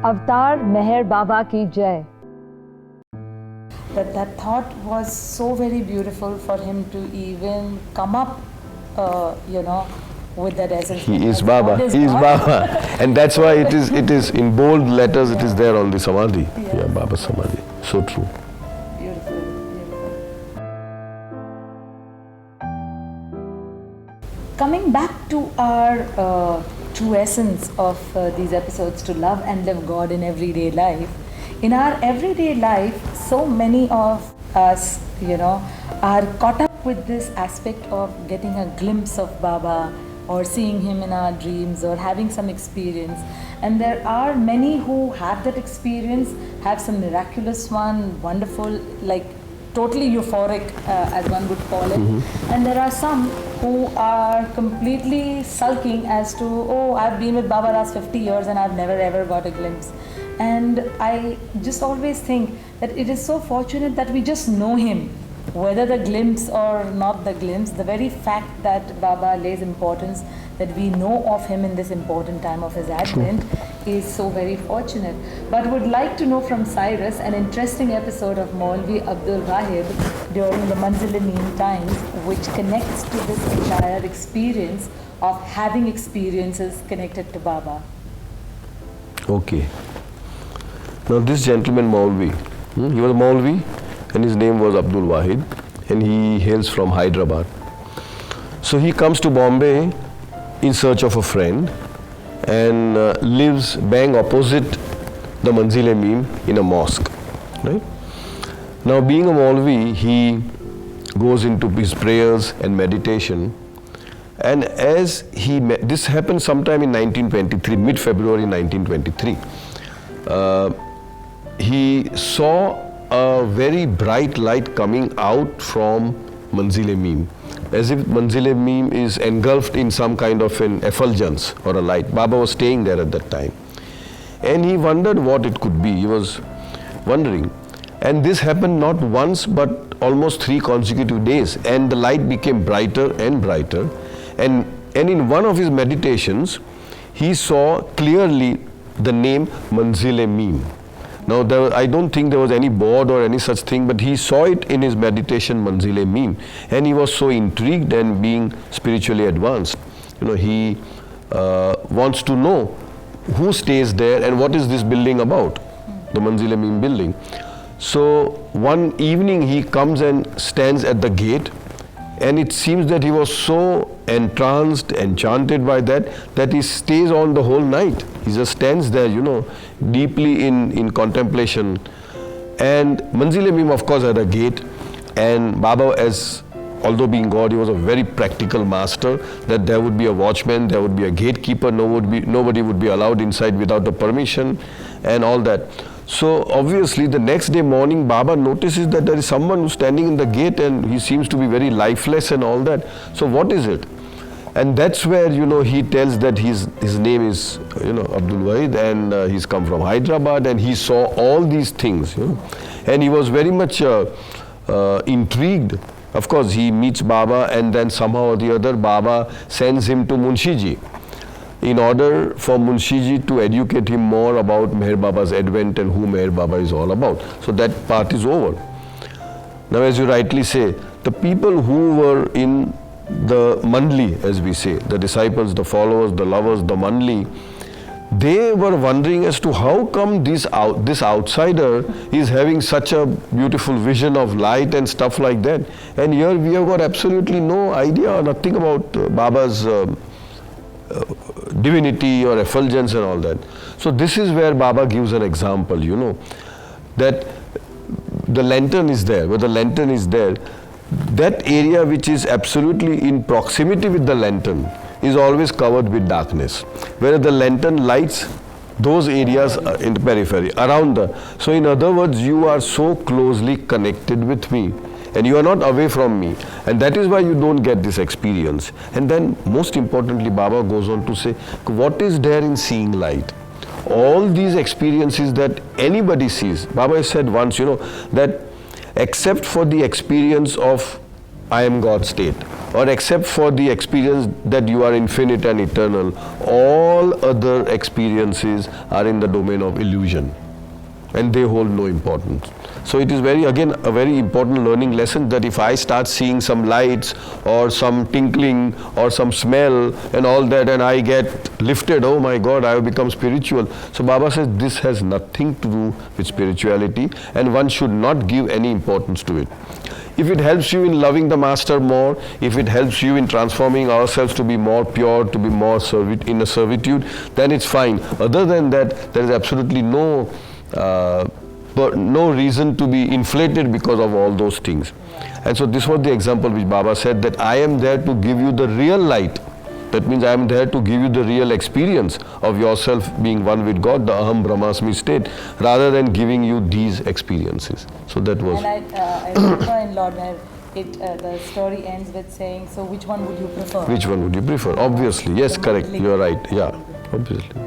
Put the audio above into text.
अवतार मेहर बाबा की जय. That thought was so very beautiful for him to even come up, with that essence. He is Baba. He is Baba, and that's why it is in bold letters. It is there on the samadhi. Yes. Yeah, Baba Samadhi. So true. Beautiful, beautiful. Coming back to our true essence of these episodes, to love and live God in everyday life. In our everyday life, so many of us, are caught up with this aspect of getting a glimpse of Baba or seeing him in our dreams or having some experience. And there are many who have that experience, have some miraculous one, wonderful, like totally euphoric, as one would call it. Mm-hmm. And there are some who are completely sulking as to, oh, I've been with Baba last 50 years and I've never ever got a glimpse. And I just always think that it is so fortunate that we just know him, whether the glimpse or not the glimpse. The very fact that Baba lays importance, that we know of him in this important time of his advent, is so very fortunate. But would like to know from Cyrus an interesting episode of Maulvi Abdul Wahid during the Manzil-e-Meem times, which connects to this entire experience of having experiences connected to Baba. Okay. Now this gentleman Maulvi, he was Maulvi and his name was Abdul Wahid, and he hails from Hyderabad. So he comes to Bombay in search of a friend and lives bang opposite the Manzil-e-Meem in a mosque. Right? Now being a Maulvi, he goes into his prayers and meditation, and as this happened sometime in 1923, mid-February 1923. He saw a very bright light coming out from Manzil-e-Meem, as if Manzil-e-Meem is engulfed in some kind of an effulgence or a light. Baba was staying there at that time, and he wondered what it could be. He was wondering, and this happened not once but almost 3 consecutive days, and the light became brighter and brighter, and in one of his meditations he saw clearly the name Manzil-e-Meem. Now, I don't think there was any board or any such thing, but he saw it in his meditation, Manzil-e-Meem, and he was so intrigued, and being spiritually advanced, he wants to know who stays there and what is this building about, the Manzil-e-Meem building. So one evening he comes and stands at the gate, and it seems that he was so entranced, enchanted by that he stays on the whole night. He just stands there, deeply in contemplation. And Manzil-e-Meem, of course, had a gate, and Baba, although being God, he was a very practical master, that there would be a watchman, there would be a gatekeeper, nobody would be allowed inside without a permission and all that. So obviously the next day morning, Baba notices that there is someone who's standing in the gate, and he seems to be very lifeless and all that. So what is it? And that's where, he tells that his name is, Abdul Wahid, and he's come from Hyderabad, and he saw all these things, and he was very much intrigued. Of course, he meets Baba, and then somehow or the other, Baba sends him to Munshiji, in order for Munshiji to educate him more about Meher Baba's advent and who Meher Baba is all about. So that part is over. Now, as you rightly say, the people who were in the Mandli, as we say, the disciples, the followers, the lovers, the Mandli, they were wondering as to how come this outsider is having such a beautiful vision of light and stuff like that. And here we have got absolutely no idea or nothing about Baba's divinity or effulgence and all that. So this is where Baba gives an example, that the lantern is there. Where the lantern is there, that area which is absolutely in proximity with the lantern is always covered with darkness. Whereas the lantern lights those areas in the periphery, around so in other words, you are so closely connected with me, and you are not away from me, and that is why you don't get this experience. And then most importantly, Baba goes on to say, what is there in seeing light? All these experiences that anybody sees, Baba said once, that except for the experience of I am God state, or except for the experience that you are infinite and eternal, all other experiences are in the domain of illusion and they hold no importance. So it is again a very important learning lesson that if I start seeing some lights or some tinkling or some smell and all that and I get lifted, oh my God, I have become spiritual. So Baba says this has nothing to do with spirituality and one should not give any importance to it. If it helps you in loving the Master more, if it helps you in transforming ourselves to be more pure, to be more in a servitude, then it's fine. Other than that, there is absolutely no reason to be inflated because of all those things. And so this was the example which Baba said, that I am there to give you the real light. That means I am there to give you the real experience of yourself being one with God, the Aham Brahmasmi state, rather than giving you these experiences. So that was... And I remember in Lord Mayor, the story ends with saying, so which one would you prefer? Which one would you prefer? Obviously, yes, correct, you are right, yeah, obviously.